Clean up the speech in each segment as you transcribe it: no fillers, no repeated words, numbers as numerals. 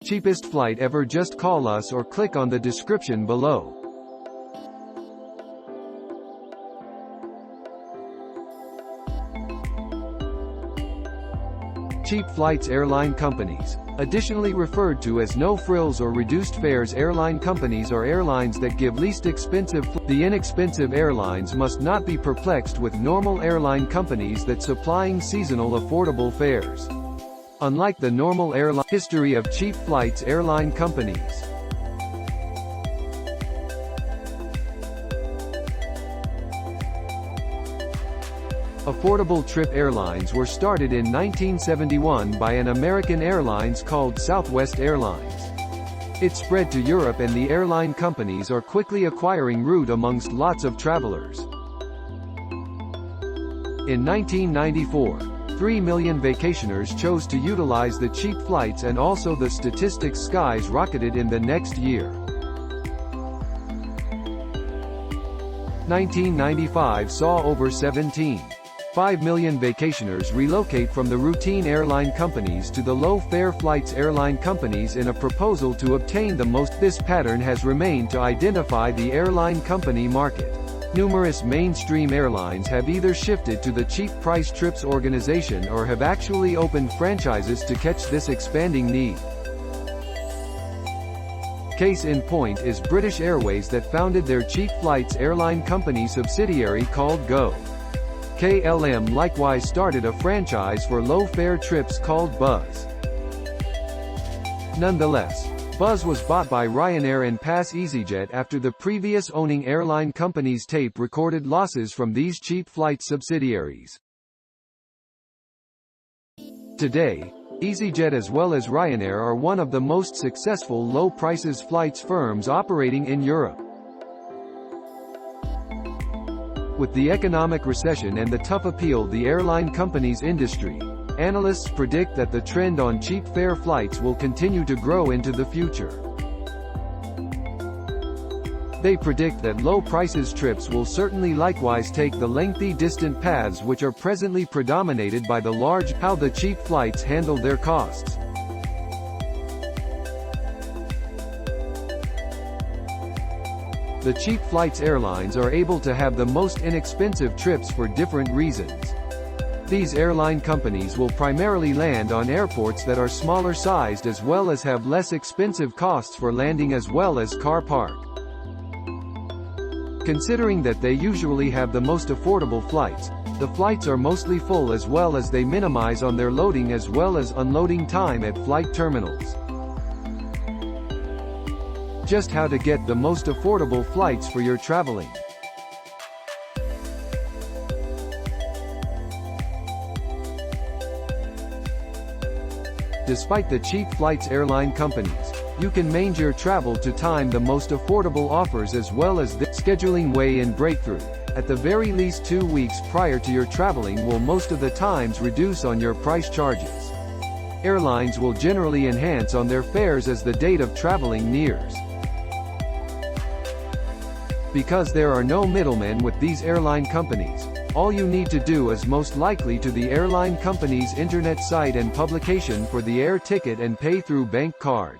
Cheapest flight ever. Just call us or click on the description below. Cheap flights. Airline companies, additionally referred to as no-frills or reduced fares. Airline companies are airlines that give least expensive. The inexpensive airlines must not be perplexed with normal airline companies that supplying seasonal affordable fares. Unlike the normal airline. History of cheap flights. Airline companies. Affordable trip airlines were started in 1971 by an American Airlines called Southwest Airlines. It spread to Europe and the airline companies are quickly acquiring route amongst lots of travelers. In 1994, 3 million vacationers chose to utilize the cheap flights, and also the statistics skies rocketed in the next year. 1995 saw over 17.5 million vacationers relocate from the routine airline companies to the low-fare flights airline companies in a proposal to obtain the most. This pattern has remained to identify the airline company market. Numerous mainstream airlines have either shifted to the cheap price trips organization or have actually opened franchises to catch this expanding need. Case in point is British Airways that founded their cheap flights airline company subsidiary called Go. KLM likewise started a franchise for low-fare trips called Buzz. Nonetheless, Buzz was bought by Ryanair and Pass EasyJet after the previous owning airline companies tape-recorded losses from these cheap flight subsidiaries. Today, EasyJet as well as Ryanair are one of the most successful low-prices flights firms operating in Europe. With the economic recession and the tough appeal the airline companies industry, analysts predict that the trend on cheap fare flights will continue to grow into the future. They predict that low prices trips will certainly likewise take the lengthy distant paths which are presently predominated by the large. How the cheap flights handle their costs. The cheap flights airlines are able to have the most inexpensive trips for different reasons. These airline companies will primarily land on airports that are smaller sized as well as have less expensive costs for landing as well as car park. Considering that they usually have the most affordable flights, the flights are mostly full as well as they minimize on their loading as well as unloading time at flight terminals. Just how to get the most affordable flights for your traveling. Despite the cheap flights airline companies, you can manage your travel to time the most affordable offers as well as the scheduling weigh-in breakthrough. At the very least 2 weeks prior to your traveling will most of the times reduce on your price charges. Airlines will generally enhance on their fares as the date of traveling nears. Because there are no middlemen with these airline companies, all you need to do is most likely to the airline company's internet site and publication for the air ticket and pay through bank card.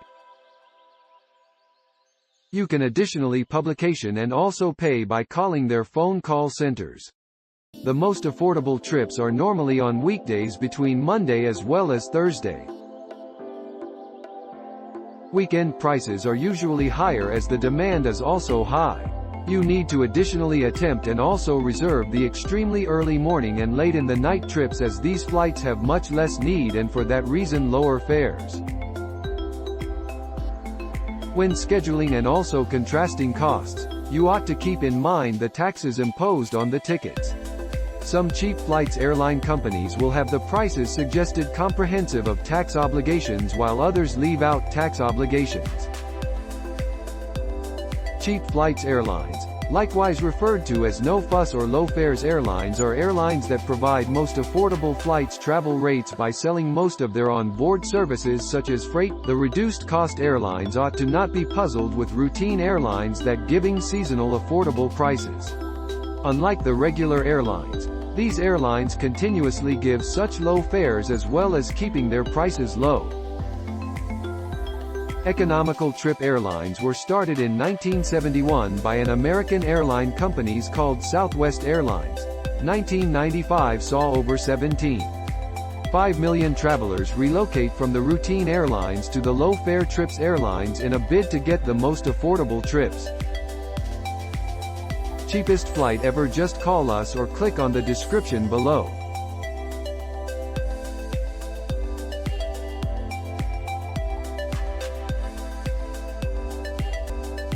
You can additionally publication and also pay by calling their phone call centers. The most affordable trips are normally on weekdays between Monday as well as Thursday. Weekend prices are usually higher as the demand is also high. You need to additionally attempt and also reserve the extremely early morning and late in the night trips as these flights have much less need and for that reason lower fares. When scheduling and also contrasting costs, you ought to keep in mind the taxes imposed on the tickets. Some cheap flights airline companies will have the prices suggested comprehensive of tax obligations while others leave out tax obligations. Cheap flights airlines, likewise referred to as no-fuss or low-fares airlines, are airlines that provide most affordable flights travel rates by selling most of their on-board services such as freight. The reduced-cost airlines ought to not be puzzled with routine airlines that giving seasonal affordable prices. Unlike the regular airlines, these airlines continuously give such low fares as well as keeping their prices low. Economical trip airlines were started in 1971 by an American airline companies called Southwest Airlines. 1995 saw over 17.5 million travelers relocate from the routine airlines to the low-fare trips airlines in a bid to get the most affordable trips. Cheapest flight ever. Just call us or click on the description below.